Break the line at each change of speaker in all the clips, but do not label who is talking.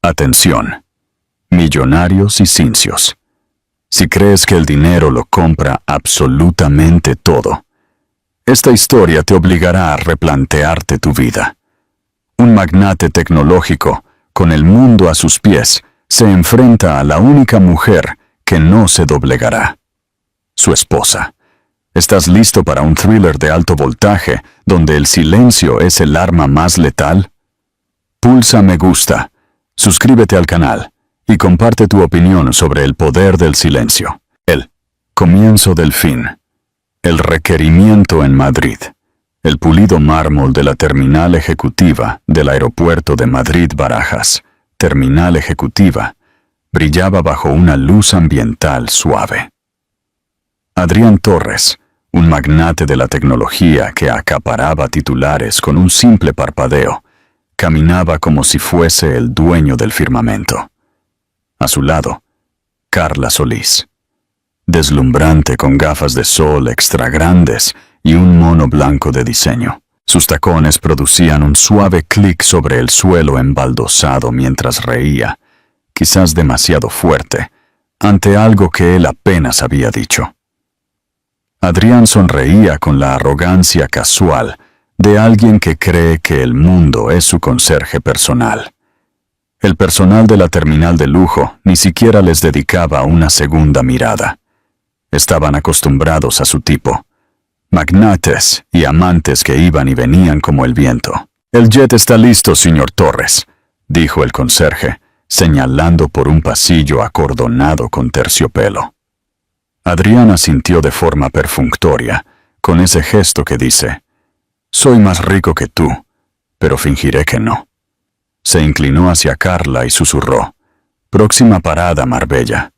Atención, millonarios y cincios. Si crees que el dinero lo compra absolutamente todo, esta historia te obligará a replantearte tu vida. Un magnate tecnológico, con el mundo a sus pies, se enfrenta a la única mujer que no se doblegará: su esposa. ¿Estás listo para un thriller de alto voltaje donde el silencio es el arma más letal? Pulsa me gusta, suscríbete al canal y comparte tu opinión sobre el poder del silencio. El comienzo del fin. El requerimiento en Madrid. El pulido mármol de la terminal ejecutiva del aeropuerto de Madrid-Barajas, terminal ejecutiva, brillaba bajo una luz ambiental suave. Adrián Torres, un magnate de la tecnología que acaparaba titulares con un simple parpadeo, caminaba como si fuese el dueño del firmamento. A su lado, Carla Solís, deslumbrante con gafas de sol extra grandes y un mono blanco de diseño. Sus tacones producían un suave clic sobre el suelo embaldosado mientras reía, quizás demasiado fuerte, ante algo que él apenas había dicho. Adrián sonreía con la arrogancia casual de alguien que cree que el mundo es su conserje personal. El personal de la terminal de lujo ni siquiera les dedicaba una segunda mirada. Estaban acostumbrados a su tipo. Magnates y amantes que iban y venían como el viento. «El jet está listo, señor Torres», dijo el conserje, señalando por un pasillo acordonado con terciopelo. Adrián asintió de forma perfunctoria, con ese gesto que dice: «Soy más rico que tú, pero fingiré que no». Se inclinó hacia Carla y susurró: «Próxima parada, Marbella.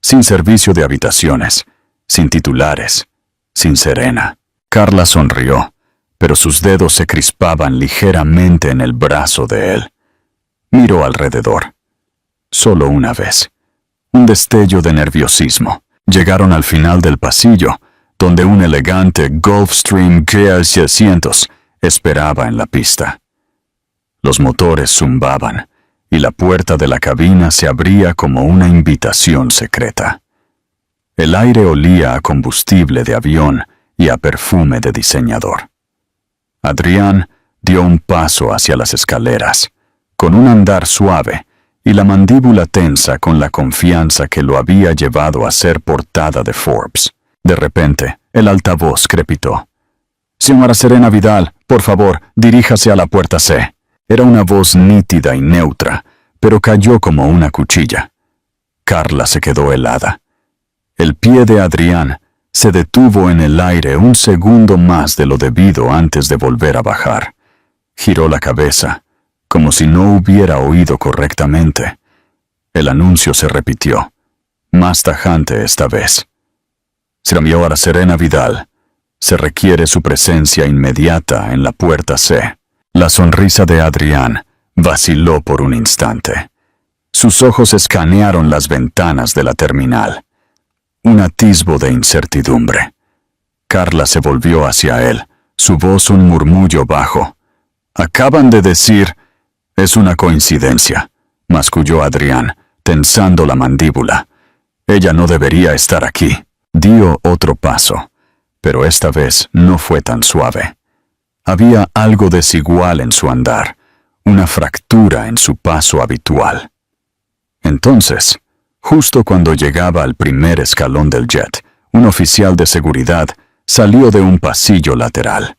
Sin servicio de habitaciones, sin titulares, sin Serena». Carla sonrió, pero sus dedos se crispaban ligeramente en el brazo de él. Miró alrededor. Solo una vez. Un destello de nerviosismo. Llegaron al final del pasillo, donde un elegante Gulfstream GL600 esperaba en la pista. Los motores zumbaban, y la puerta de la cabina se abría como una invitación secreta. El aire olía a combustible de avión y a perfume de diseñador. Adrián dio un paso hacia las escaleras, con un andar suave y la mandíbula tensa con la confianza que lo había llevado a ser portada de Forbes. De repente, el altavoz crepitó: «Señora Serena Vidal, por favor, diríjase a la puerta C». Era una voz nítida y neutra, pero cayó como una cuchilla. Carla se quedó helada. El pie de Adrián se detuvo en el aire un segundo más de lo debido antes de volver a bajar. Giró la cabeza, como si no hubiera oído correctamente. El anuncio se repitió, más tajante esta vez: «Señora Serena Vidal, se requiere su presencia inmediata en la puerta C». La sonrisa de Adrián vaciló por un instante. Sus ojos escanearon las ventanas de la terminal. Un atisbo de incertidumbre. Carla se volvió hacia él, su voz un murmullo bajo. «Acaban de decir...». «Es una coincidencia», masculló Adrián, tensando la mandíbula. «Ella no debería estar aquí». Dio otro paso, pero esta vez no fue tan suave. Había algo desigual en su andar, una fractura en su paso habitual. Entonces, justo cuando llegaba al primer escalón del jet, un oficial de seguridad salió de un pasillo lateral.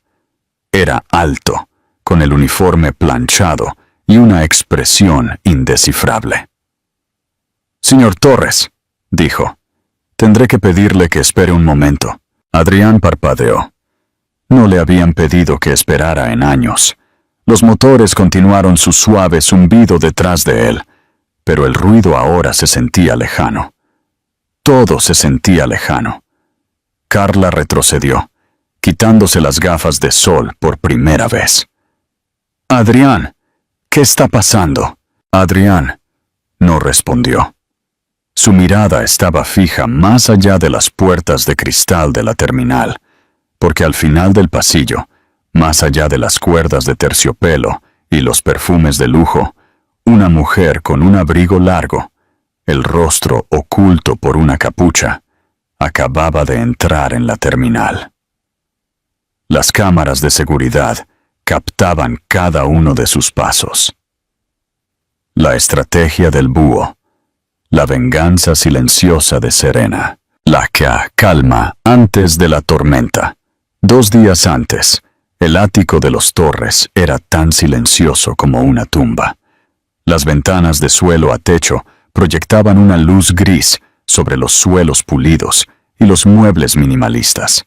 Era alto, con el uniforme planchado y una expresión indescifrable. «Señor Torres», dijo, «tendré que pedirle que espere un momento». Adrián parpadeó. No le habían pedido que esperara en años. Los motores continuaron su suave zumbido detrás de él, pero el ruido ahora se sentía lejano. Todo se sentía lejano. Carla retrocedió, quitándose las gafas de sol por primera vez. «Adrián, ¿qué está pasando?» Adrián no respondió. Su mirada estaba fija más allá de las puertas de cristal de la terminal, porque al final del pasillo, más allá de las cuerdas de terciopelo y los perfumes de lujo, Una mujer con un abrigo largo, el rostro oculto por una capucha, acababa de entrar en la terminal. Las cámaras de seguridad captaban cada uno de sus pasos. La estrategia del búho, la venganza silenciosa de Serena, la calma antes de la tormenta. 2 días antes, el ático de los Torres era tan silencioso como una tumba. Las ventanas de suelo a techo proyectaban una luz gris sobre los suelos pulidos y los muebles minimalistas.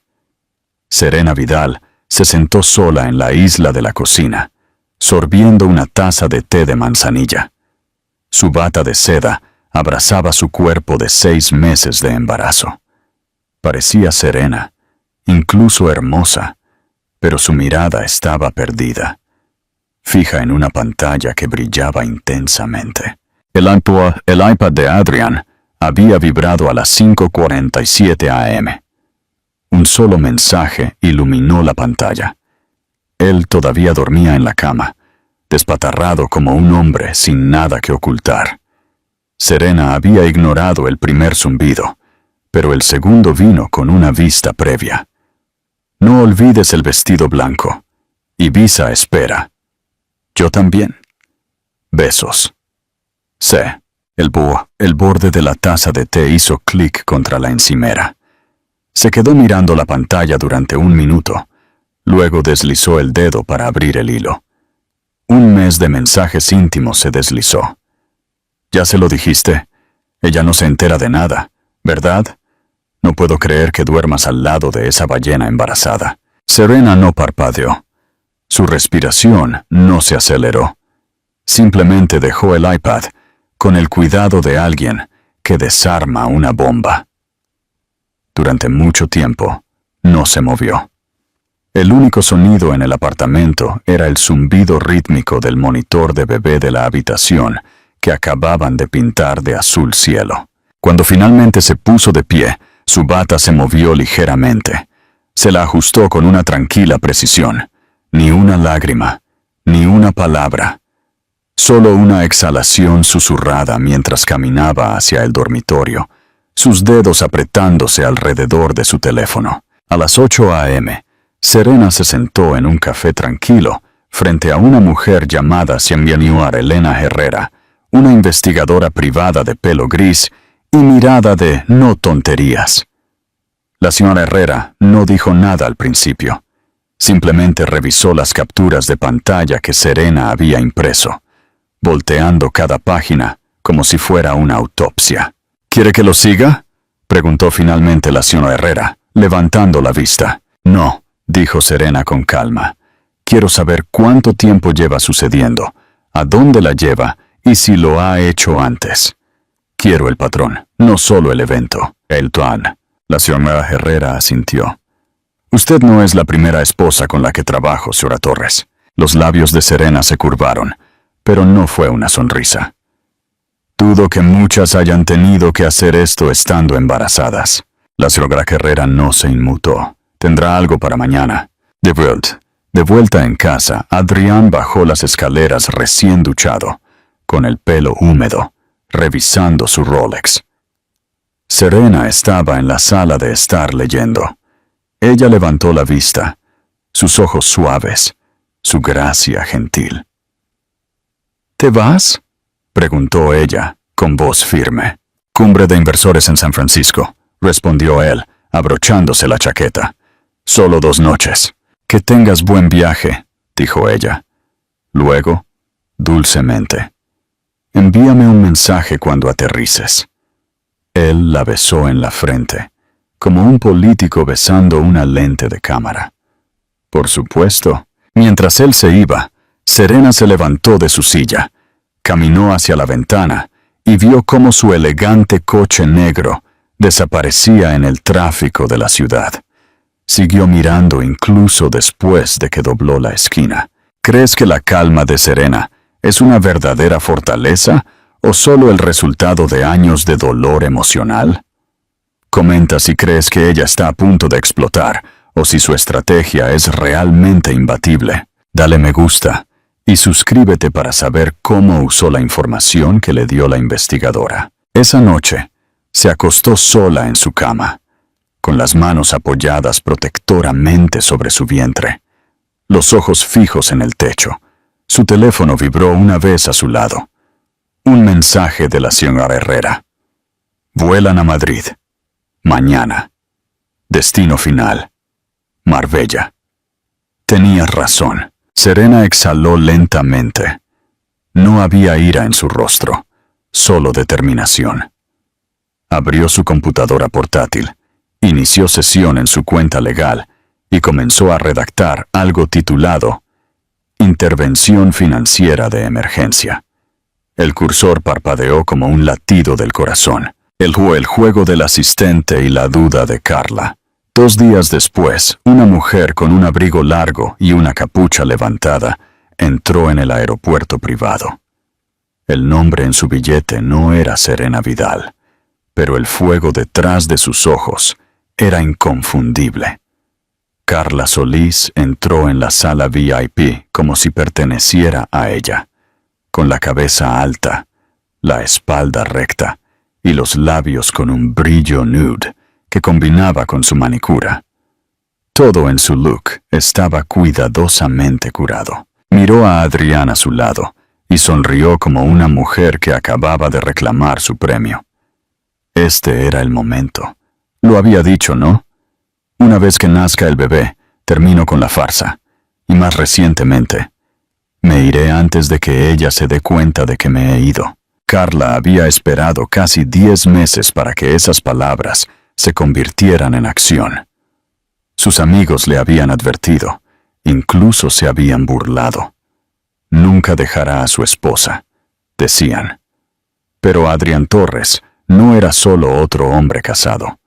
Serena Vidal se sentó sola en la isla de la cocina, sorbiendo una taza de té de manzanilla. Su bata de seda abrazaba su cuerpo de 6 meses de embarazo. Parecía serena, incluso hermosa, pero su mirada estaba perdida, fija en una pantalla que brillaba intensamente. El iPad de Adrian había vibrado a las 5:47 a.m. Un solo mensaje iluminó la pantalla. Él todavía dormía en la cama, despatarrado como un hombre sin nada que ocultar. Serena había ignorado el primer zumbido, pero el segundo vino con una vista previa. No olvides el vestido blanco. Ibiza espera. Yo también. Besos. Sé. El borde de la taza de té hizo clic contra la encimera. Se quedó mirando la pantalla durante 1 minuto. Luego deslizó el dedo para abrir el hilo. 1 mes de mensajes íntimos se deslizó. ¿Ya se lo dijiste? Ella no se entera de nada, ¿verdad? No puedo creer que duermas al lado de esa ballena embarazada. Serena no parpadeó. Su respiración no se aceleró. Simplemente dejó el iPad con el cuidado de alguien que desarma una bomba. Durante mucho tiempo, no se movió. El único sonido en el apartamento era el zumbido rítmico del monitor de bebé de la habitación que acababan de pintar de azul cielo. Cuando finalmente se puso de pie, su bata se movió ligeramente. Se la ajustó con una tranquila precisión. Ni una lágrima, ni una palabra. Solo una exhalación susurrada mientras caminaba hacia el dormitorio, sus dedos apretándose alrededor de su teléfono. A las 8 a.m., Serena se sentó en un café tranquilo frente a una mujer llamada Siembianuar Elena Herrera, una investigadora privada de pelo gris y mirada de no tonterías. La señora Herrera no dijo nada al principio. Simplemente revisó las capturas de pantalla que Serena había impreso, volteando cada página como si fuera una autopsia. ¿Quiere que lo siga?, preguntó finalmente la señora Herrera, levantando la vista. No, dijo Serena con calma. Quiero saber cuánto tiempo lleva sucediendo, a dónde la lleva y si lo ha hecho antes. Quiero el patrón, no solo el evento. El plan. La señora Herrera asintió. Usted no es la primera esposa con la que trabajo, señora Torres. Los labios de Serena se curvaron, pero no fue una sonrisa. Dudo que muchas hayan tenido que hacer esto estando embarazadas. La señora Herrera no se inmutó. Tendrá algo para mañana. De vuelta en casa, Adrián bajó las escaleras recién duchado, con el pelo húmedo, revisando su Rolex. Serena estaba en la sala de estar leyendo. Ella levantó la vista, sus ojos suaves, su gracia gentil. ¿Te vas?, preguntó ella, con voz firme. Cumbre de inversores en San Francisco, respondió él, abrochándose la chaqueta. Solo 2 noches. Que tengas buen viaje, dijo ella. Luego, dulcemente, envíame un mensaje cuando aterrices. Él la besó en la frente, como un político besando una lente de cámara. Por supuesto. Mientras él se iba, Serena se levantó de su silla, caminó hacia la ventana y vio cómo su elegante coche negro desaparecía en el tráfico de la ciudad. Siguió mirando incluso después de que dobló la esquina. ¿Crees que la calma de Serena es una verdadera fortaleza o solo el resultado de años de dolor emocional? Comenta si crees que ella está a punto de explotar o si su estrategia es realmente imbatible. Dale me gusta y suscríbete para saber cómo usó la información que le dio la investigadora. Esa noche, se acostó sola en su cama, con las manos apoyadas protectoramente sobre su vientre, los ojos fijos en el techo. Su teléfono vibró una vez a su lado. Un mensaje de la señora Herrera. Vuelan a Madrid. Mañana. Destino final. Marbella. Tenía razón. Serena exhaló lentamente. No había ira en su rostro, solo determinación. Abrió su computadora portátil, inició sesión en su cuenta legal y comenzó a redactar algo titulado Intervención financiera de emergencia. El cursor parpadeó como un latido del corazón. El juego del asistente y la duda de Carla. 2 días después, una mujer con un abrigo largo y una capucha levantada entró en el aeropuerto privado. El nombre en su billete no era Serena Vidal, pero el fuego detrás de sus ojos era inconfundible. Carla Solís entró en la sala VIP como si perteneciera a ella, con la cabeza alta, la espalda recta y los labios con un brillo nude que combinaba con su manicura. Todo en su look estaba cuidadosamente curado. Miró a Adrián a su lado y sonrió como una mujer que acababa de reclamar su premio. Este era el momento. Lo había dicho, ¿no? Una vez que nazca el bebé, termino con la farsa. Y más recientemente, me iré antes de que ella se dé cuenta de que me he ido. Carla había esperado casi 10 meses para que esas palabras se convirtieran en acción. Sus amigos le habían advertido, incluso se habían burlado. Nunca dejará a su esposa, decían. Pero Adrián Torres no era solo otro hombre casado.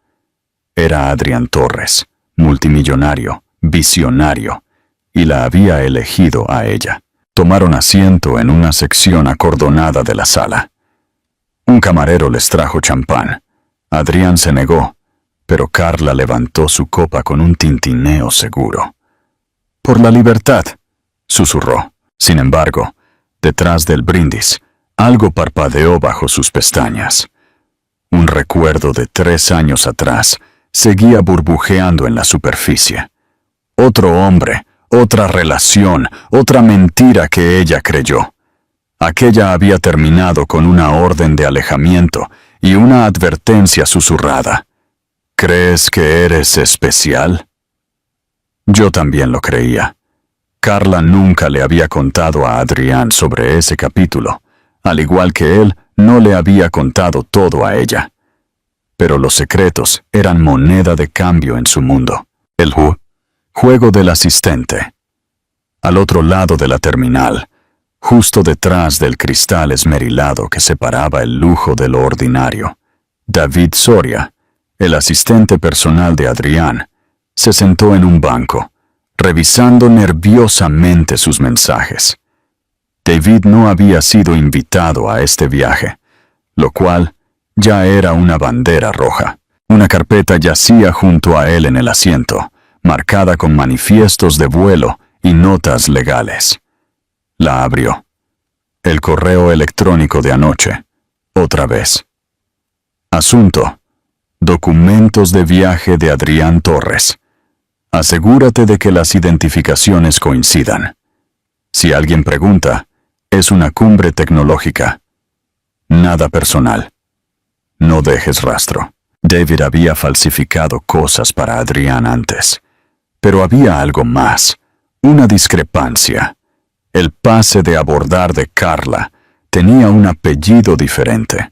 Era Adrián Torres, multimillonario, visionario, y la había elegido a ella. Tomaron asiento en una sección acordonada de la sala. Un camarero les trajo champán. Adrián se negó, pero Carla levantó su copa con un tintineo seguro. «Por la libertad», susurró. Sin embargo, detrás del brindis, algo parpadeó bajo sus pestañas. Un recuerdo de 3 años atrás seguía burbujeando en la superficie. Otro hombre, otra relación, otra mentira que ella creyó. Aquella había terminado con una orden de alejamiento y una advertencia susurrada. ¿Crees que eres especial? Yo también lo creía. Carla nunca le había contado a Adrián sobre ese capítulo, al igual que él no le había contado todo a ella. Pero los secretos eran moneda de cambio en su mundo. El juego del asistente. Al otro lado de la terminal, justo detrás del cristal esmerilado que separaba el lujo de lo ordinario, David Soria, el asistente personal de Adrián, se sentó en un banco, revisando nerviosamente sus mensajes. David no había sido invitado a este viaje, lo cual ya era una bandera roja. Una carpeta yacía junto a él en el asiento, marcada con manifiestos de vuelo y notas legales. La abrió. El correo electrónico de anoche. Otra vez. Asunto: documentos de viaje de Adrián Torres. Asegúrate de que las identificaciones coincidan. Si alguien pregunta, es una cumbre tecnológica. Nada personal. No dejes rastro. David había falsificado cosas para Adrián antes. Pero había algo más. Una discrepancia. El pase de abordar de Carla tenía un apellido diferente.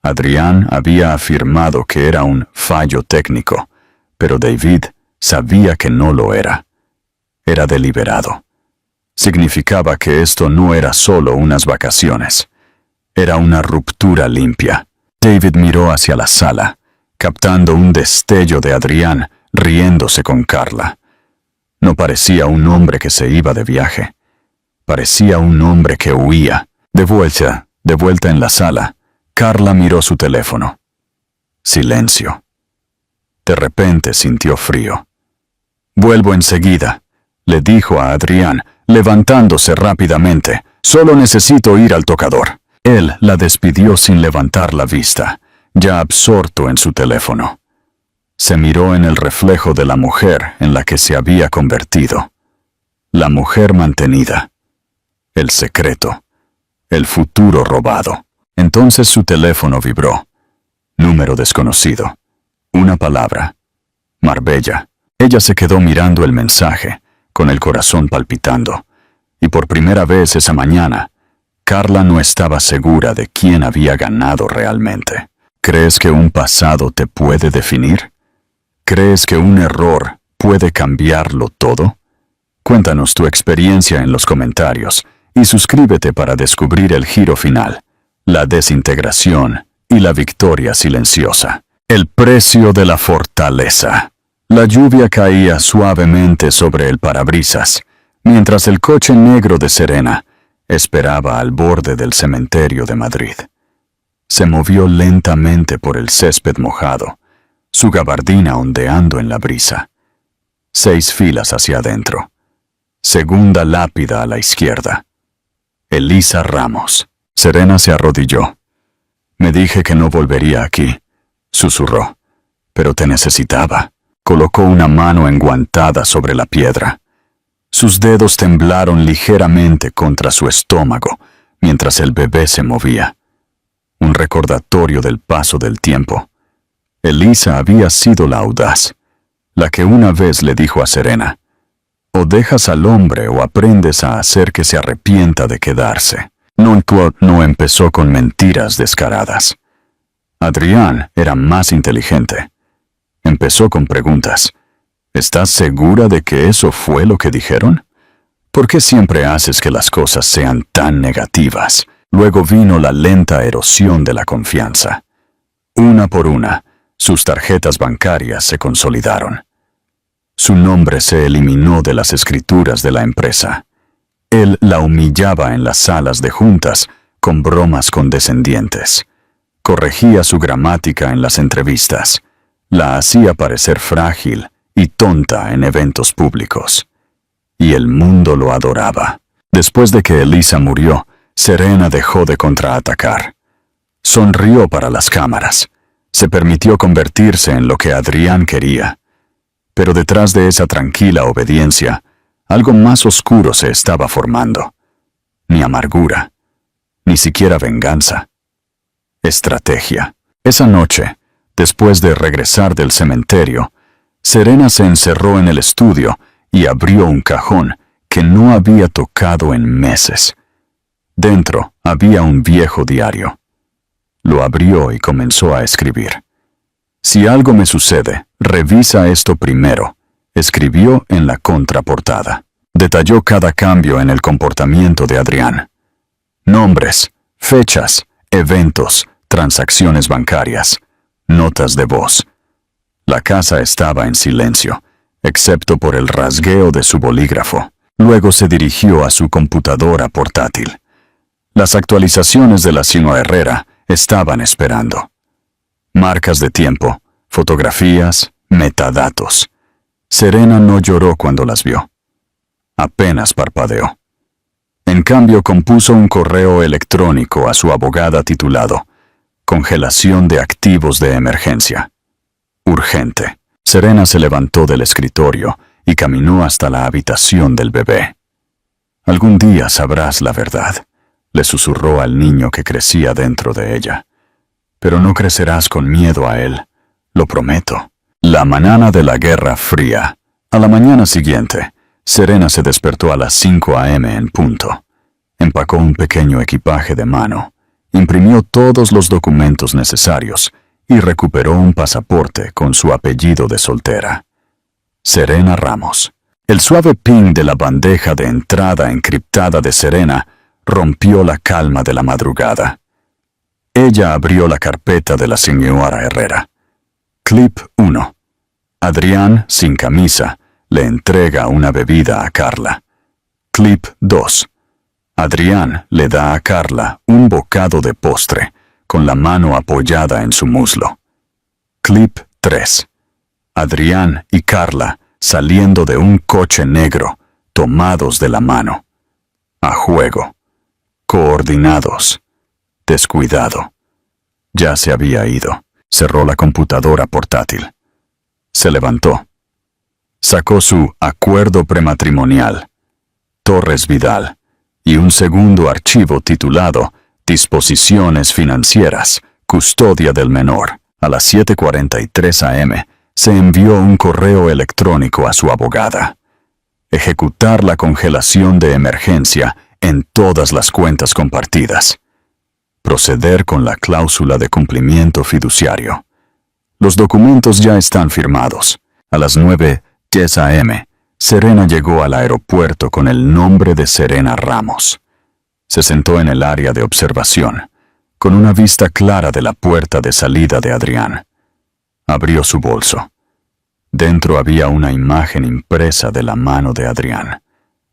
Adrián había afirmado que era un fallo técnico, pero David sabía que no lo era. Era deliberado. Significaba que esto no era solo unas vacaciones. Era una ruptura limpia. David miró hacia la sala, captando un destello de Adrián riéndose con Carla. No parecía un hombre que se iba de viaje. Parecía un hombre que huía. De vuelta en la sala, Carla miró su teléfono. Silencio. De repente sintió frío. «Vuelvo enseguida», le dijo a Adrián, levantándose rápidamente. «Solo necesito ir al tocador». Él la despidió sin levantar la vista, ya absorto en su teléfono. Se miró en el reflejo de la mujer en la que se había convertido. La mujer mantenida. El secreto. El futuro robado. Entonces su teléfono vibró. Número desconocido. Una palabra. Marbella. Ella se quedó mirando el mensaje, con el corazón palpitando. Y por primera vez esa mañana, Carla no estaba segura de quién había ganado realmente. ¿Crees que un pasado te puede definir? ¿Crees que un error puede cambiarlo todo? Cuéntanos tu experiencia en los comentarios y suscríbete para descubrir el giro final, la desintegración y la victoria silenciosa. El precio de la fortaleza. La lluvia caía suavemente sobre el parabrisas, mientras el coche negro de Serena esperaba al borde del cementerio de Madrid. Se movió lentamente por el césped mojado, su gabardina ondeando en la brisa. 6 filas hacia adentro. Segunda lápida a la izquierda. Elisa Ramos. Serena se arrodilló. «Me dije que no volvería aquí», susurró. «Pero te necesitaba». Colocó una mano enguantada sobre la piedra. Sus dedos temblaron ligeramente contra su estómago mientras el bebé se movía. Un recordatorio del paso del tiempo. Elisa había sido la audaz, la que una vez le dijo a Serena: «O dejas al hombre o aprendes a hacer que se arrepienta de quedarse». No empezó con mentiras descaradas. Adrián era más inteligente. Empezó con preguntas. ¿Estás segura de que eso fue lo que dijeron? ¿Por qué siempre haces que las cosas sean tan negativas? Luego vino la lenta erosión de la confianza. Una por una, sus tarjetas bancarias se consolidaron. Su nombre se eliminó de las escrituras de la empresa. Él la humillaba en las salas de juntas con bromas condescendientes. Corregía su gramática en las entrevistas. La hacía parecer frágil y tonta en eventos públicos. Y el mundo lo adoraba. Después de que Elisa murió, Serena dejó de contraatacar. Sonrió para las cámaras. Se permitió convertirse en lo que Adrián quería. Pero detrás de esa tranquila obediencia, algo más oscuro se estaba formando. Ni amargura, ni siquiera venganza. Estrategia. Esa noche, después de regresar del cementerio, Serena se encerró en el estudio y abrió un cajón que no había tocado en meses. Dentro había un viejo diario. Lo abrió y comenzó a escribir. «Si algo me sucede, revisa esto primero», escribió en la contraportada. Detalló cada cambio en el comportamiento de Adrián. Nombres, fechas, eventos, transacciones bancarias, notas de voz. La casa estaba en silencio, excepto por el rasgueo de su bolígrafo. Luego se dirigió a su computadora portátil. Las actualizaciones de la Sino Herrera estaban esperando. Marcas de tiempo, fotografías, metadatos. Serena no lloró cuando las vio. Apenas parpadeó. En cambio, compuso un correo electrónico a su abogada titulado «Congelación de activos de emergencia». Urgente. Serena se levantó del escritorio y caminó hasta la habitación del bebé. «Algún día sabrás la verdad», le susurró al niño que crecía dentro de ella. «Pero no crecerás con miedo a él, lo prometo». La mañana de la Guerra Fría. A la mañana siguiente, Serena se despertó a las 5 a.m. en punto. Empacó un pequeño equipaje de mano, imprimió todos los documentos necesarios y recuperó un pasaporte con su apellido de soltera. Serena Ramos. El suave ping de la bandeja de entrada encriptada de Serena rompió la calma de la madrugada. Ella abrió la carpeta de la señora Herrera. Clip 1. Adrián, sin camisa, le entrega una bebida a Carla. Clip 2. Adrián le da a Carla un bocado de postre, con la mano apoyada en su muslo. Clip 3. Adrián y Carla saliendo de un coche negro, tomados de la mano. A juego. Coordinados. Descuidado. Ya se había ido. Cerró la computadora portátil. Se levantó. Sacó su acuerdo prematrimonial, Torres Vidal, y un segundo archivo titulado Disposiciones Financieras, Custodia del Menor. A las 7:43 a.m. se envió un correo electrónico a su abogada. Ejecutar la congelación de emergencia en todas las cuentas compartidas. Proceder con la cláusula de cumplimiento fiduciario. Los documentos ya están firmados. A las 9:10 a.m., Serena llegó al aeropuerto con el nombre de Serena Ramos. Se sentó en el área de observación, con una vista clara de la puerta de salida de Adrián. Abrió su bolso. Dentro había una imagen impresa de la mano de Adrián,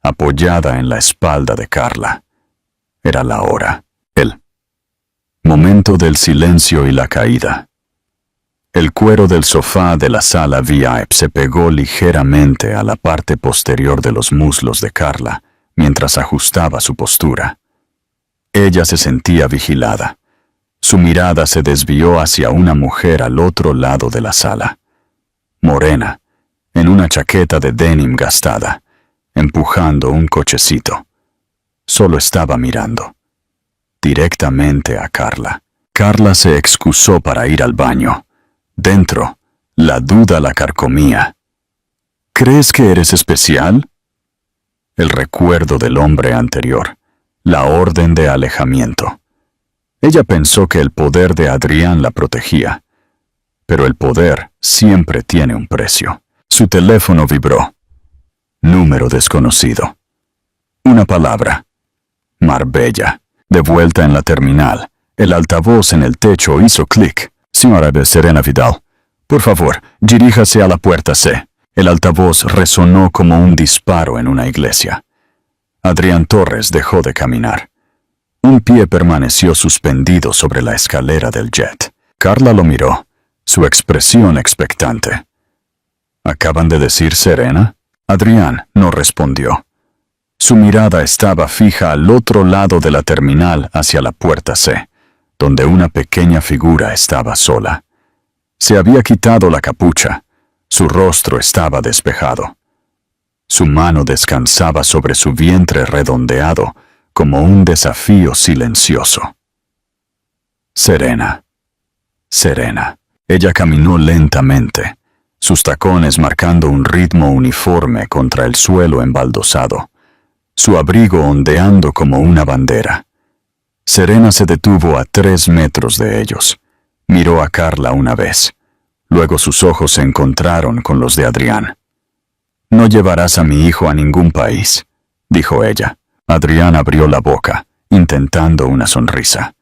apoyada en la espalda de Carla. Era la hora. El momento del silencio y la caída. El cuero del sofá de la sala VIP se pegó ligeramente a la parte posterior de los muslos de Carla mientras ajustaba su postura. Ella se sentía vigilada. Su mirada se desvió hacia una mujer al otro lado de la sala. Morena, en una chaqueta de denim gastada, empujando un cochecito. Solo estaba mirando. Directamente a Carla. Carla se excusó para ir al baño. Dentro, la duda la carcomía. ¿Crees que eres especial? El recuerdo del hombre anterior. La orden de alejamiento. Ella pensó que el poder de Adrián la protegía. Pero el poder siempre tiene un precio. Su teléfono vibró. Número desconocido. Una palabra. Marbella. De vuelta en la terminal, el altavoz en el techo hizo clic. Señora de Serena Vidal, por favor, diríjase a la puerta C. El altavoz resonó como un disparo en una iglesia. Adrián Torres dejó de caminar. Un pie permaneció suspendido sobre la escalera del jet. Carla lo miró, su expresión expectante. ¿Acaban de decir Serena? Adrián no respondió. Su mirada estaba fija al otro lado de la terminal hacia la puerta C, donde una pequeña figura estaba sola. Se había quitado la capucha. Su rostro estaba despejado. Su mano descansaba sobre su vientre redondeado como un desafío silencioso. Serena. Serena. Ella caminó lentamente, sus tacones marcando un ritmo uniforme contra el suelo embaldosado, su abrigo ondeando como una bandera. Serena se detuvo a 3 metros de ellos. Miró a Carla una vez. Luego sus ojos se encontraron con los de Adrián. «No llevarás a mi hijo a ningún país», dijo ella. Adrián abrió la boca, intentando una sonrisa.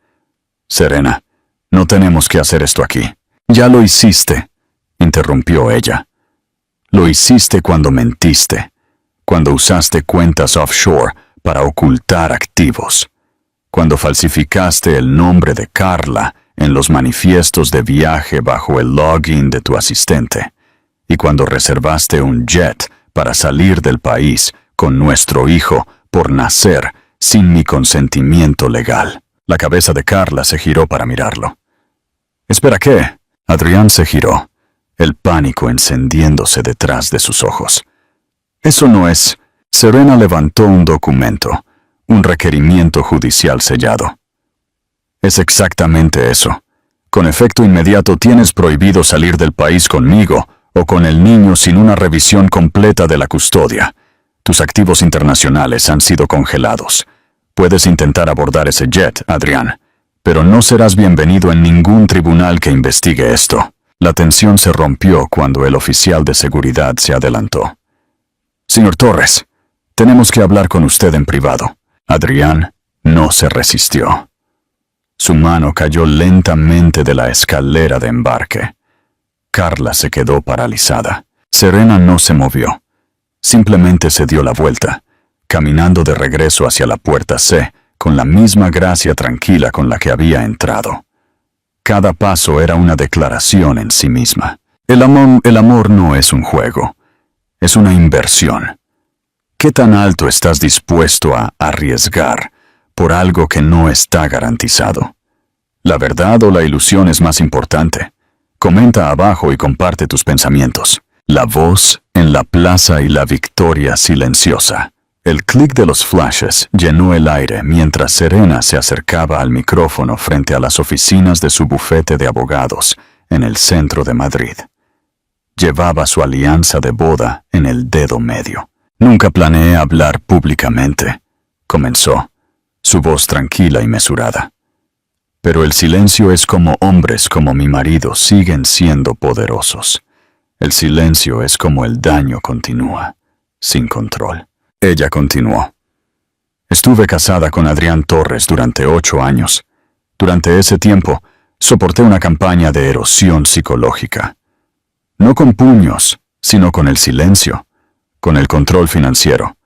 «Serena, no tenemos que hacer esto aquí». «Ya lo hiciste», interrumpió ella. «Lo hiciste cuando mentiste, cuando usaste cuentas offshore para ocultar activos, cuando falsificaste el nombre de Carla en los manifiestos de viaje bajo el login de tu asistente, y cuando reservaste un jet para salir del país con nuestro hijo por nacer sin mi consentimiento legal». La cabeza de Carla se giró para mirarlo. «¿Espera qué?» Adrián se giró, el pánico encendiéndose detrás de sus ojos. «Eso no es...» Serena levantó un documento, un requerimiento judicial sellado. «Es exactamente eso. Con efecto inmediato tienes prohibido salir del país conmigo o con el niño sin una revisión completa de la custodia. Tus activos internacionales han sido congelados. Puedes intentar abordar ese jet, Adrián, pero no serás bienvenido en ningún tribunal que investigue esto». La tensión se rompió cuando el oficial de seguridad se adelantó. «Señor Torres, tenemos que hablar con usted en privado». Adrián no se resistió. Su mano cayó lentamente de la escalera de embarque. Carla se quedó paralizada. Serena no se movió. Simplemente se dio la vuelta, caminando de regreso hacia la puerta C, con la misma gracia tranquila con la que había entrado. Cada paso era una declaración en sí misma. El amor no es un juego, es una inversión. ¿Qué tan alto estás dispuesto a arriesgar por algo que no está garantizado? ¿La verdad o la ilusión es más importante? Comenta abajo y comparte tus pensamientos. La voz en la plaza y la victoria silenciosa. El clic de los flashes llenó el aire mientras Serena se acercaba al micrófono frente a las oficinas de su bufete de abogados en el centro de Madrid. Llevaba su alianza de boda en el dedo medio. Nunca planeé hablar públicamente, comenzó, su voz tranquila y mesurada. Pero el silencio es como hombres como mi marido siguen siendo poderosos. El silencio es como el daño continúa, sin control. Ella continuó. Estuve casada con Adrián Torres durante 8 años. Durante ese tiempo, soporté una campaña de erosión psicológica. No con puños, sino con el silencio, con el control financiero,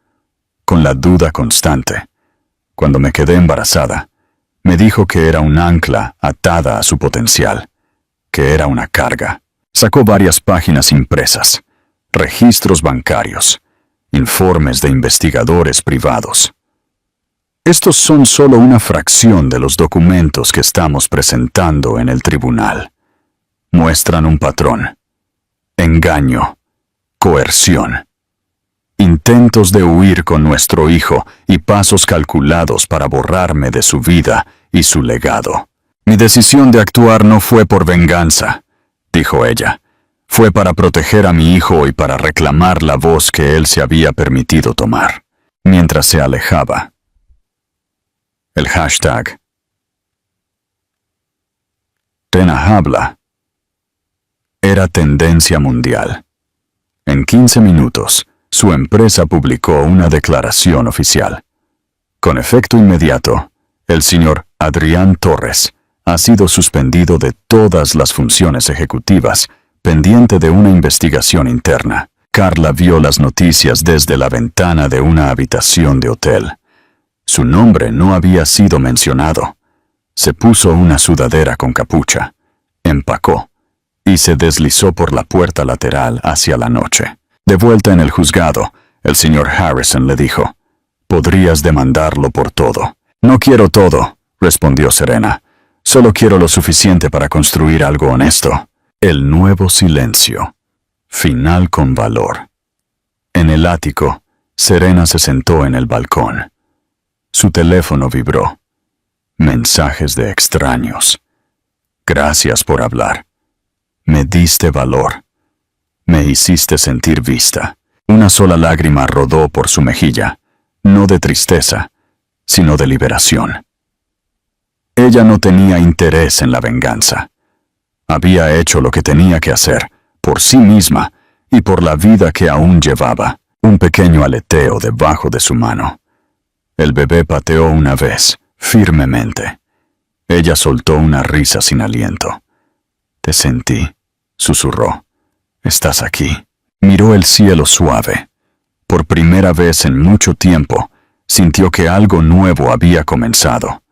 con la duda constante. Cuando me quedé embarazada, me dijo que era un ancla atada a su potencial, que era una carga. Sacó varias páginas impresas, registros bancarios, informes de investigadores privados. Estos son solo una fracción de los documentos que estamos presentando en el tribunal. Muestran un patrón: engaño, coerción, intentos de huir con nuestro hijo y pasos calculados para borrarme de su vida y su legado. Mi decisión de actuar no fue por venganza, dijo ella. Fue para proteger a mi hijo y para reclamar la voz que él se había permitido tomar. Mientras se alejaba. El hashtag Tena habla era tendencia mundial. En 15 minutos, su empresa publicó una declaración oficial. Con efecto inmediato, el señor Adrián Torres ha sido suspendido de todas las funciones ejecutivas, pendiente de una investigación interna. Carla vio las noticias desde la ventana de una habitación de hotel. Su nombre no había sido mencionado. Se puso una sudadera con capucha, empacó y se deslizó por la puerta lateral hacia la noche. De vuelta en el juzgado, el señor Harrison le dijo: «Podrías demandarlo por todo». «No quiero todo», respondió Serena. «Solo quiero lo suficiente para construir algo honesto». El nuevo silencio. Final con valor. En el ático, Serena se sentó en el balcón. Su teléfono vibró. Mensajes de extraños. «Gracias por hablar. Me diste valor. Me hiciste sentir vista». Una sola lágrima rodó por su mejilla, no de tristeza, sino de liberación. Ella no tenía interés en la venganza. Había hecho lo que tenía que hacer, por sí misma y por la vida que aún llevaba. Un pequeño aleteo debajo de su mano. El bebé pateó una vez, firmemente. Ella soltó una risa sin aliento. «Te sentí», susurró. «Estás aquí». Miró el cielo suave. Por primera vez en mucho tiempo, sintió que algo nuevo había comenzado.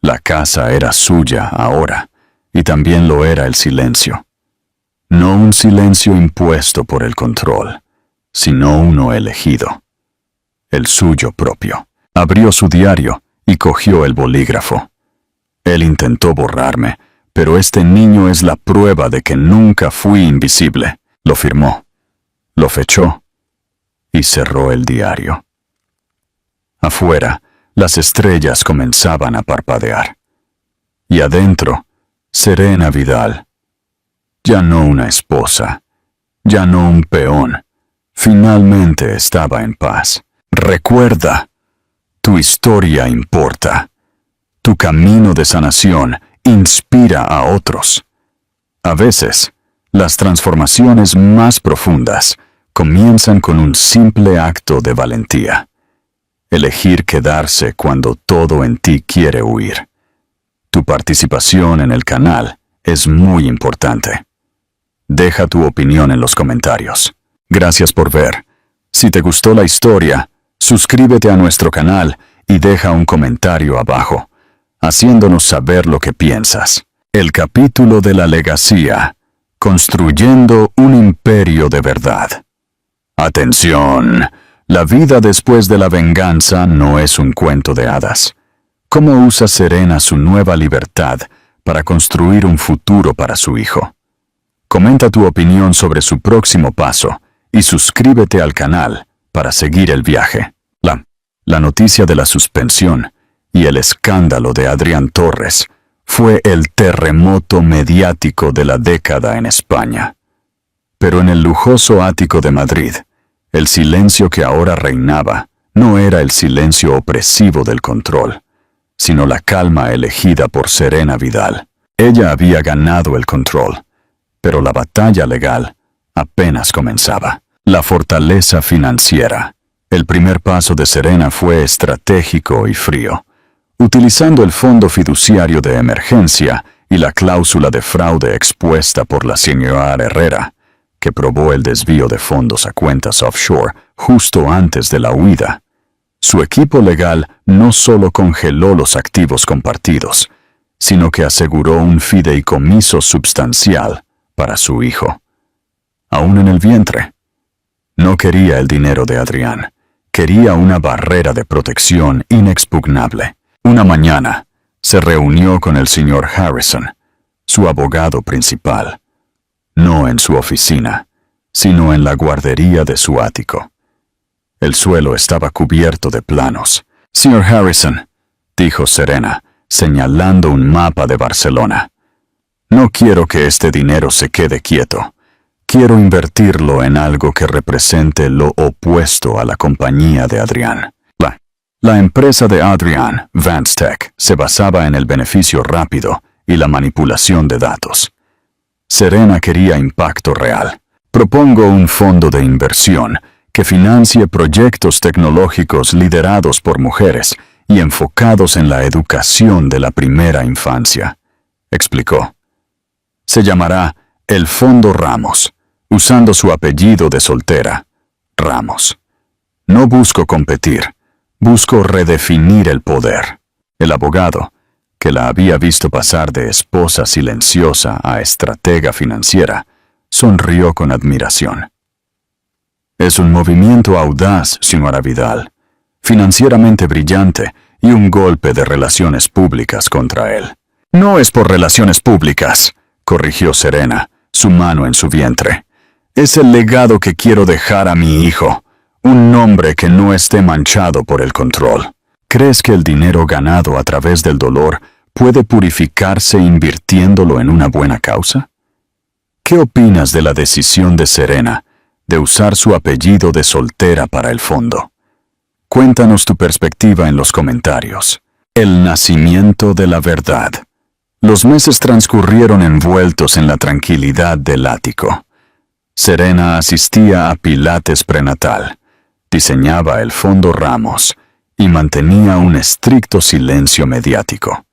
La casa era suya ahora, y también lo era el silencio. No un silencio impuesto por el control, sino uno elegido. El suyo propio. Abrió su diario y cogió el bolígrafo. Él intentó borrarme, pero este niño es la prueba de que nunca fui invisible. Lo firmó, lo fechó y cerró el diario. Afuera, las estrellas comenzaban a parpadear. Y adentro, Serena Vidal. Ya no una esposa, ya no un peón. Finalmente estaba en paz. Recuerda, tu historia importa. Tu camino de sanación inspira a otros. A veces, las transformaciones más profundas comienzan con un simple acto de valentía. Elegir quedarse cuando todo en ti quiere huir. Tu participación en el canal es muy importante. Deja tu opinión en los comentarios. Gracias por ver. Si te gustó la historia, suscríbete a nuestro canal y deja un comentario abajo, haciéndonos saber lo que piensas. El capítulo de la legacía, construyendo un imperio de verdad. Atención, La vida después de la venganza no es un cuento de hadas. ¿Cómo usa Serena su nueva libertad para construir un futuro para su hijo? Comenta tu opinión sobre su próximo paso y suscríbete al canal para seguir el viaje. La noticia de la suspensión y el escándalo de Adrián Torres fue el terremoto mediático de la década en España. Pero en el lujoso ático de Madrid, el silencio que ahora reinaba no era el silencio opresivo del control, sino la calma elegida por Serena Vidal. Ella había ganado el control, pero la batalla legal apenas comenzaba. La fortaleza financiera. El primer paso de Serena fue estratégico y frío. Utilizando el fondo fiduciario de emergencia y la cláusula de fraude expuesta por la señora Herrera, que probó el desvío de fondos a cuentas offshore justo antes de la huida, su equipo legal no solo congeló los activos compartidos, sino que aseguró un fideicomiso substancial para su hijo. Aún en el vientre. No quería el dinero de Adrián, quería una barrera de protección inexpugnable. Una mañana, se reunió con el señor Harrison, su abogado principal, no en su oficina, sino en la guardería de su ático. El suelo estaba cubierto de planos. «Señor Harrison», dijo Serena, señalando un mapa de Barcelona, «no quiero que este dinero se quede quieto. Quiero invertirlo en algo que represente lo opuesto a la compañía de Adrián». La empresa de Adrián, VanceTech, se basaba en el beneficio rápido y la manipulación de datos. Serena quería impacto real. «Propongo un fondo de inversión que financie proyectos tecnológicos liderados por mujeres y enfocados en la educación de la primera infancia», explicó. «Se llamará el Fondo Ramos, usando su apellido de soltera, Ramos. No busco competir. Busco redefinir el poder». El abogado, que la había visto pasar de esposa silenciosa a estratega financiera, sonrió con admiración. «Es un movimiento audaz, señora Vidal, financieramente brillante y un golpe de relaciones públicas contra él». «No es por relaciones públicas», corrigió Serena, su mano en su vientre. «Es el legado que quiero dejar a mi hijo. Un nombre que no esté manchado por el control». ¿Crees que el dinero ganado a través del dolor puede purificarse invirtiéndolo en una buena causa? ¿Qué opinas de la decisión de Serena de usar su apellido de soltera para el fondo? Cuéntanos tu perspectiva en los comentarios. El nacimiento de la verdad. Los meses transcurrieron envueltos en la tranquilidad del ático. Serena asistía a pilates prenatal, diseñaba el Fondo Ramos y mantenía un estricto silencio mediático.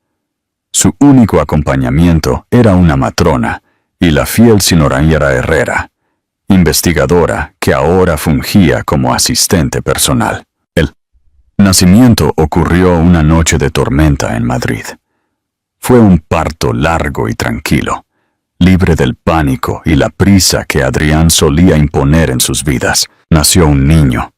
Su único acompañamiento era una matrona y la fiel señora Herrera, investigadora que ahora fungía como asistente personal. El nacimiento ocurrió una noche de tormenta en Madrid. Fue un parto largo y tranquilo, libre del pánico y la prisa que Adrián solía imponer en sus vidas. Nació un niño,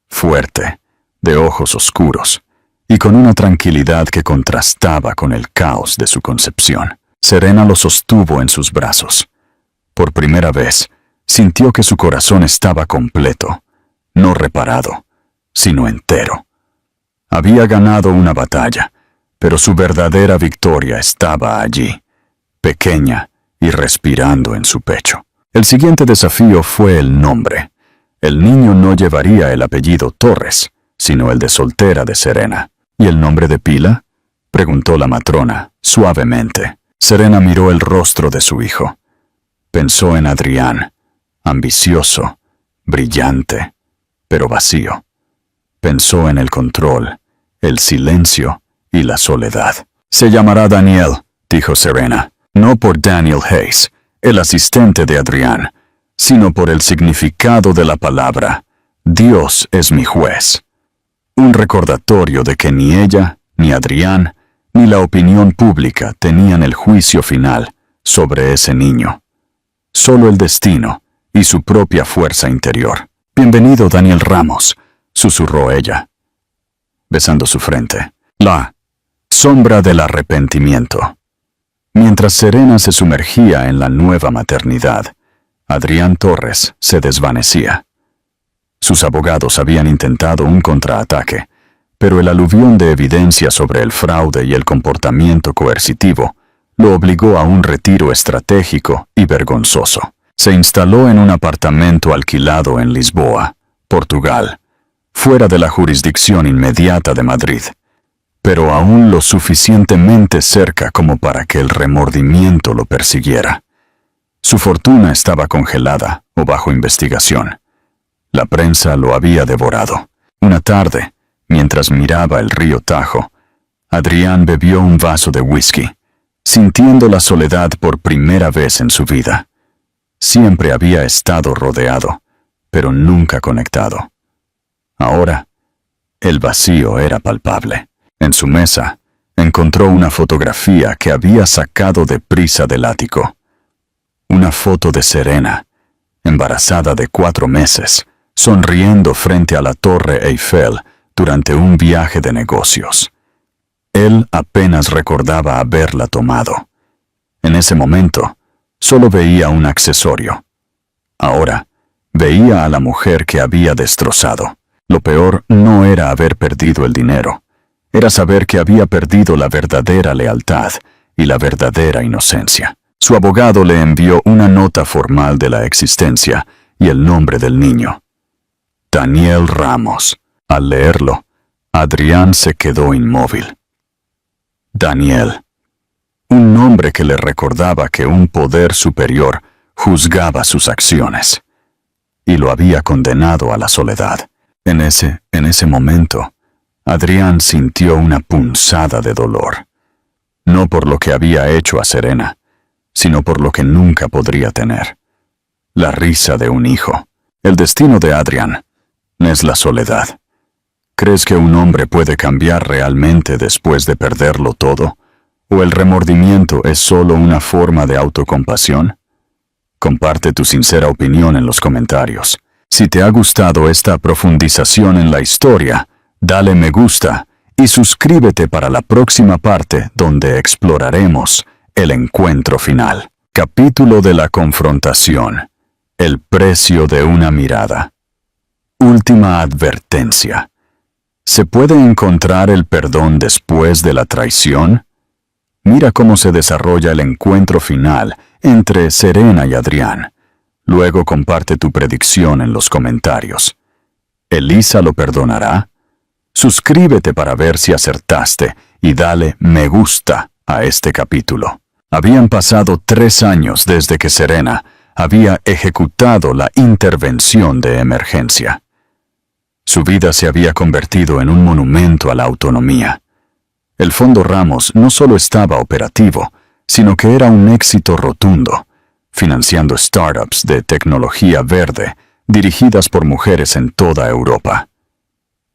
fuerte, de ojos oscuros, y con una tranquilidad que contrastaba con el caos de su concepción. Serena lo sostuvo en sus brazos. Por primera vez, sintió que su corazón estaba completo, no reparado, sino entero. Había ganado una batalla, pero su verdadera victoria estaba allí, pequeña y respirando en su pecho. El siguiente desafío fue el nombre. El niño no llevaría el apellido Torres, sino el de soltera de Serena. ¿Y el nombre de pila?, preguntó la matrona, suavemente. Serena miró el rostro de su hijo. Pensó en Adrián, ambicioso, brillante, pero vacío. Pensó en el control, el silencio y la soledad. «Se llamará Daniel», dijo Serena, «no por Daniel Hayes, el asistente de Adrián, sino por el significado de la palabra. Dios es mi juez». Un recordatorio de que ni ella, ni Adrián, ni la opinión pública tenían el juicio final sobre ese niño. Solo el destino y su propia fuerza interior. «Bienvenido, Daniel Ramos. susurró ella, besando su frente. La sombra del arrepentimiento. Mientras Serena se sumergía en la nueva maternidad, Adrián Torres se desvanecía. Sus abogados habían intentado un contraataque, pero el aluvión de evidencia sobre el fraude y el comportamiento coercitivo lo obligó a un retiro estratégico y vergonzoso. Se instaló en un apartamento alquilado en Lisboa, Portugal, fuera de la jurisdicción inmediata de Madrid, pero aún lo suficientemente cerca como para que el remordimiento lo persiguiera. Su fortuna estaba congelada o bajo investigación. La prensa lo había devorado. Una tarde, mientras miraba el río Tajo, Adrián bebió un vaso de whisky, sintiendo la soledad por primera vez en su vida. Siempre había estado rodeado, pero nunca conectado. Ahora, el vacío era palpable. En su mesa, encontró una fotografía que había sacado deprisa del ático. Una foto de Serena, embarazada de 4 meses, sonriendo frente a la Torre Eiffel durante un viaje de negocios. Él apenas recordaba haberla tomado. En ese momento, solo veía un accesorio. Ahora, veía a la mujer que había destrozado. Lo peor no era haber perdido el dinero, era saber que había perdido la verdadera lealtad y la verdadera inocencia. Su abogado le envió una nota formal de la existencia y el nombre del niño. Daniel Ramos. Al leerlo, Adrián se quedó inmóvil. Daniel. Un nombre que le recordaba que un poder superior juzgaba sus acciones y lo había condenado a la soledad. En ese momento, Adrián sintió una punzada de dolor, no por lo que había hecho a Serena, sino por lo que nunca podría tener. La risa de un hijo. El destino de Adrián es la soledad. ¿Crees que un hombre puede cambiar realmente después de perderlo todo? ¿O el remordimiento es solo una forma de autocompasión? Comparte tu sincera opinión en los comentarios. Si te ha gustado esta profundización en la historia, dale me gusta y suscríbete para la próxima parte donde exploraremos el encuentro final. Capítulo de la confrontación. El precio de una mirada. Última advertencia. ¿Se puede encontrar el perdón después de la traición? Mira cómo se desarrolla el encuentro final entre Serena y Adrián. Luego comparte tu predicción en los comentarios. ¿Elisa lo perdonará? Suscríbete para ver si acertaste y dale me gusta a este capítulo. Habían pasado 3 años desde que Serena había ejecutado la intervención de emergencia. Su vida se había convertido en un monumento a la autonomía. El Fondo Ramos no solo estaba operativo, sino que era un éxito rotundo, financiando startups de tecnología verde dirigidas por mujeres en toda Europa.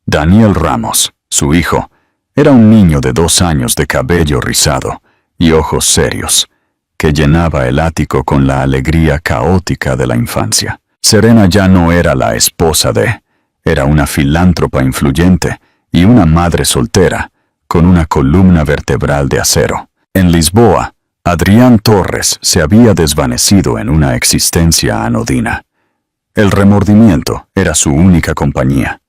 Daniel Ramos, su hijo, era un niño de 2 años de cabello rizado y ojos serios, que llenaba el ático con la alegría caótica de la infancia. Serena ya no era la esposa era una filántropa influyente y una madre soltera, con una columna vertebral de acero. En Lisboa, Adrián Torres se había desvanecido en una existencia anodina. El remordimiento era su única compañía.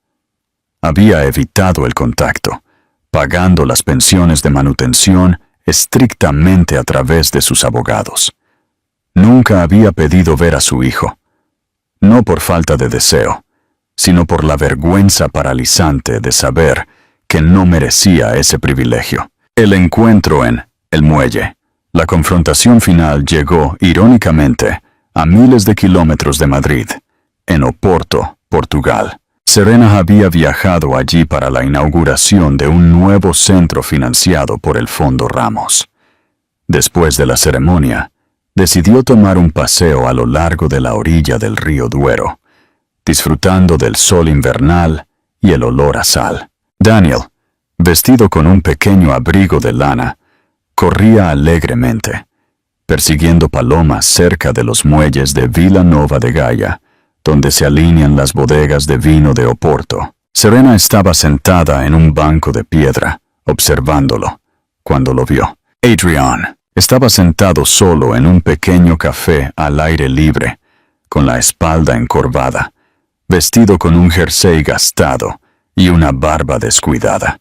Había evitado el contacto, pagando las pensiones de manutención estrictamente a través de sus abogados. Nunca había pedido ver a su hijo, no por falta de deseo, sino por la vergüenza paralizante de saber que no merecía ese privilegio. El encuentro en el muelle. La confrontación final llegó, irónicamente, a miles de kilómetros de Madrid, en Oporto, Portugal. Serena había viajado allí para la inauguración de un nuevo centro financiado por el Fondo Ramos. Después de la ceremonia, decidió tomar un paseo a lo largo de la orilla del río Duero, disfrutando del sol invernal y el olor a sal. Daniel, vestido con un pequeño abrigo de lana, corría alegremente, persiguiendo palomas cerca de los muelles de Vila Nova de Gaia, donde se alinean las bodegas de vino de Oporto. Serena estaba sentada en un banco de piedra, observándolo, cuando lo vio. Adrian estaba sentado solo en un pequeño café al aire libre, con la espalda encorvada, vestido con un jersey gastado y una barba descuidada.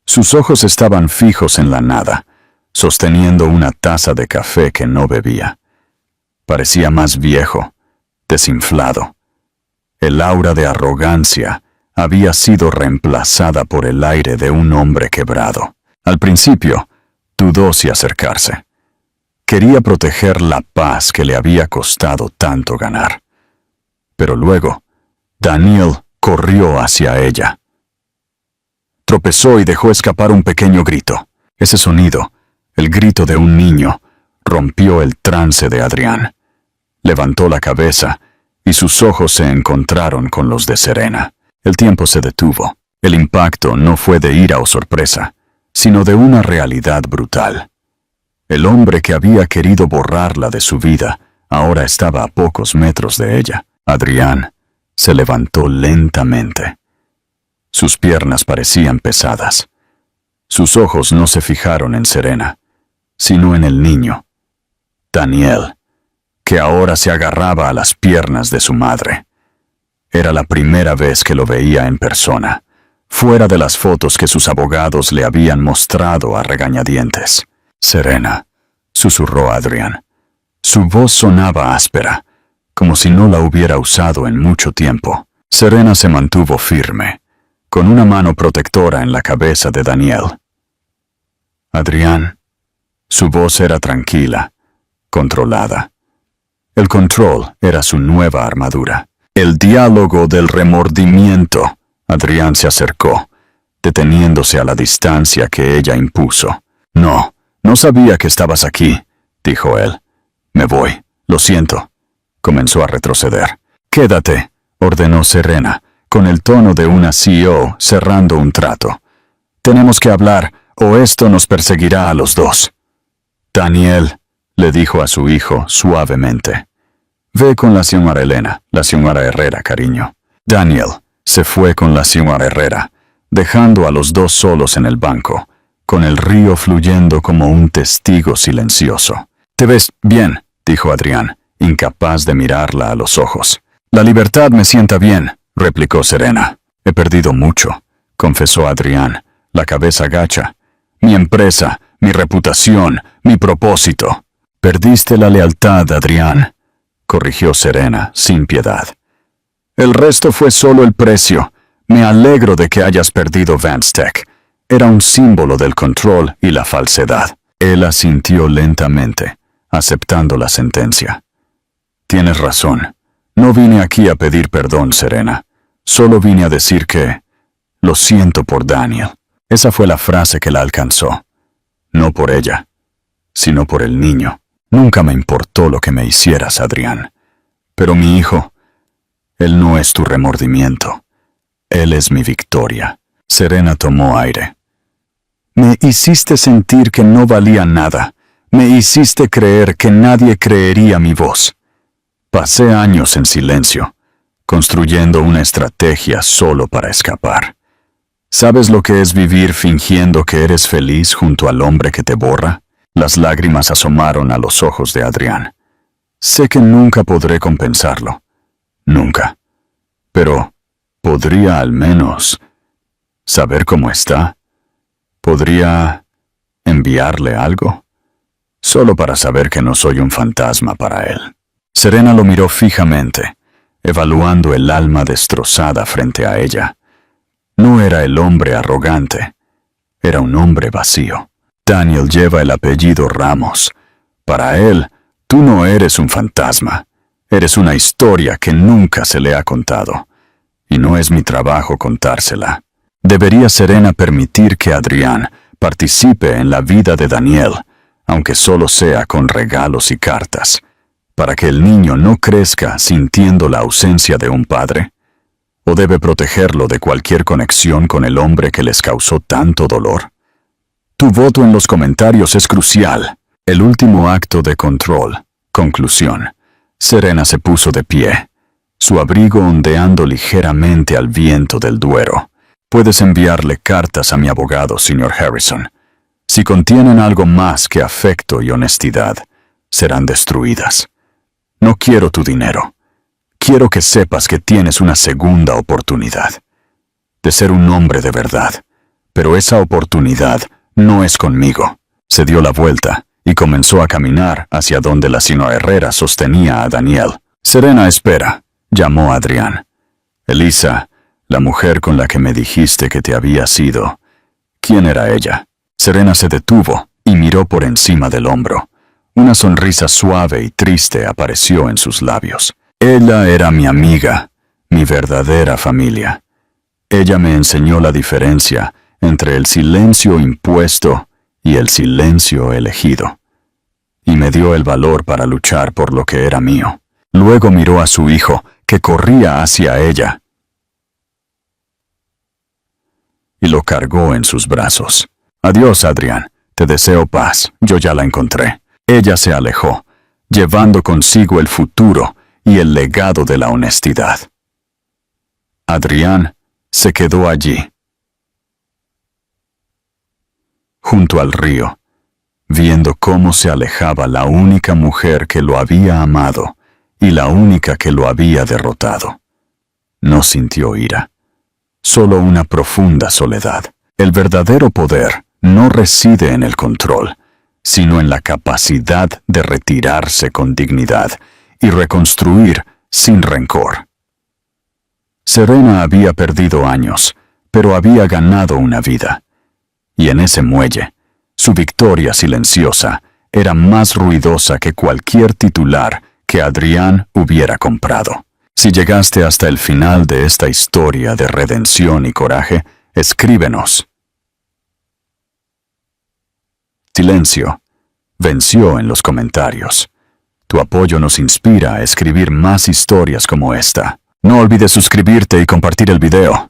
Sus ojos estaban fijos en la nada, sosteniendo una taza de café que no bebía. Parecía más viejo, desinflado. El aura de arrogancia había sido reemplazada por el aire de un hombre quebrado. Al principio, dudó si acercarse. Quería proteger la paz que le había costado tanto ganar. Pero luego, Daniel corrió hacia ella. Tropezó y dejó escapar un pequeño grito. Ese sonido, el grito de un niño, rompió el trance de Adrián. Levantó la cabeza y sus ojos se encontraron con los de Serena. El tiempo se detuvo. El impacto no fue de ira o sorpresa, sino de una realidad brutal. El hombre que había querido borrarla de su vida ahora estaba a pocos metros de ella. Adrián se levantó lentamente. Sus piernas parecían pesadas. Sus ojos no se fijaron en Serena, sino en el niño, Daniel, que ahora se agarraba a las piernas de su madre. Era la primera vez que lo veía en persona, fuera de las fotos que sus abogados le habían mostrado a regañadientes. Serena, susurró Adrián. Su voz sonaba áspera, como si no la hubiera usado en mucho tiempo. Serena se mantuvo firme, con una mano protectora en la cabeza de Daniel. Adrián. Su voz era tranquila, controlada. El control era su nueva armadura. El diálogo del remordimiento. Adrián se acercó, deteniéndose a la distancia que ella impuso. No sabía que estabas aquí, dijo él. Me voy, lo siento. Comenzó a retroceder. Quédate, ordenó Serena, con el tono de una CEO cerrando un trato. Tenemos que hablar, o esto nos perseguirá a los dos. Daniel, le dijo a su hijo suavemente. Ve con la señora Elena, la señora Herrera, cariño. Daniel se fue con la señora Herrera, dejando a los dos solos en el banco, con el río fluyendo como un testigo silencioso. Te ves bien, dijo Adrián, incapaz de mirarla a los ojos. La libertad me sienta bien, replicó Serena. He perdido mucho, confesó Adrián, la cabeza gacha. Mi empresa, mi reputación, mi propósito. Perdiste la lealtad, Adrián, corrigió Serena, sin piedad. El resto fue solo el precio. Me alegro de que hayas perdido Vanstec. Era un símbolo del control y la falsedad. Él asintió lentamente, aceptando la sentencia. Tienes razón. No vine aquí a pedir perdón, Serena. Solo vine a decir que... Lo siento por Daniel. Esa fue la frase que la alcanzó. No por ella, sino por el niño. Nunca me importó lo que me hicieras, Adrián. Pero mi hijo, él no es tu remordimiento. Él es mi victoria. Serena tomó aire. Me hiciste sentir que no valía nada. Me hiciste creer que nadie creería mi voz. Pasé años en silencio, construyendo una estrategia solo para escapar. ¿Sabes lo que es vivir fingiendo que eres feliz junto al hombre que te borra? Las lágrimas asomaron a los ojos de Adrián. Sé que nunca podré compensarlo. Nunca. Pero podría al menos saber cómo está. ¿Podría enviarle algo? Solo para saber que no soy un fantasma para él. Serena lo miró fijamente, evaluando el alma destrozada frente a ella. No era el hombre arrogante, era un hombre vacío. Daniel lleva el apellido Ramos. Para él, tú no eres un fantasma. Eres una historia que nunca se le ha contado. Y no es mi trabajo contársela. Debería Serena permitir que Adrián participe en la vida de Daniel, aunque solo sea con regalos y cartas, para que el niño no crezca sintiendo la ausencia de un padre. ¿O debe protegerlo de cualquier conexión con el hombre que les causó tanto dolor? Tu voto en los comentarios es crucial. El último acto de control. Conclusión. Serena se puso de pie, su abrigo ondeando ligeramente al viento del Duero. Puedes enviarle cartas a mi abogado, señor Harrison. Si contienen algo más que afecto y honestidad, serán destruidas. No quiero tu dinero. Quiero que sepas que tienes una segunda oportunidad de ser un hombre de verdad. Pero esa oportunidad no es conmigo. Se dio la vuelta y comenzó a caminar hacia donde la señora Herrera sostenía a Daniel. Serena, espera, llamó Adrián. Elisa, la mujer con la que me dijiste que te habías ido. ¿Quién era ella? Serena se detuvo y miró por encima del hombro. Una sonrisa suave y triste apareció en sus labios. Ella era mi amiga, mi verdadera familia. Ella me enseñó la diferencia entre el silencio impuesto y el silencio elegido, y me dio el valor para luchar por lo que era mío. Luego miró a su hijo, que corría hacia ella, y lo cargó en sus brazos. Adiós, Adrián, te deseo paz, yo ya la encontré. Ella se alejó, llevando consigo el futuro y el legado de la honestidad. Adrián se quedó allí, junto al río, viendo cómo se alejaba la única mujer que lo había amado y la única que lo había derrotado. No sintió ira, solo una profunda soledad. El verdadero poder no reside en el control, sino en la capacidad de retirarse con dignidad y reconstruir sin rencor. Serena había perdido años, pero había ganado una vida. Y en ese muelle, su victoria silenciosa era más ruidosa que cualquier titular que Adrián hubiera comprado. Si llegaste hasta el final de esta historia de redención y coraje, escríbenos. Silencio venció en los comentarios. Tu apoyo nos inspira a escribir más historias como esta. No olvides suscribirte y compartir el video.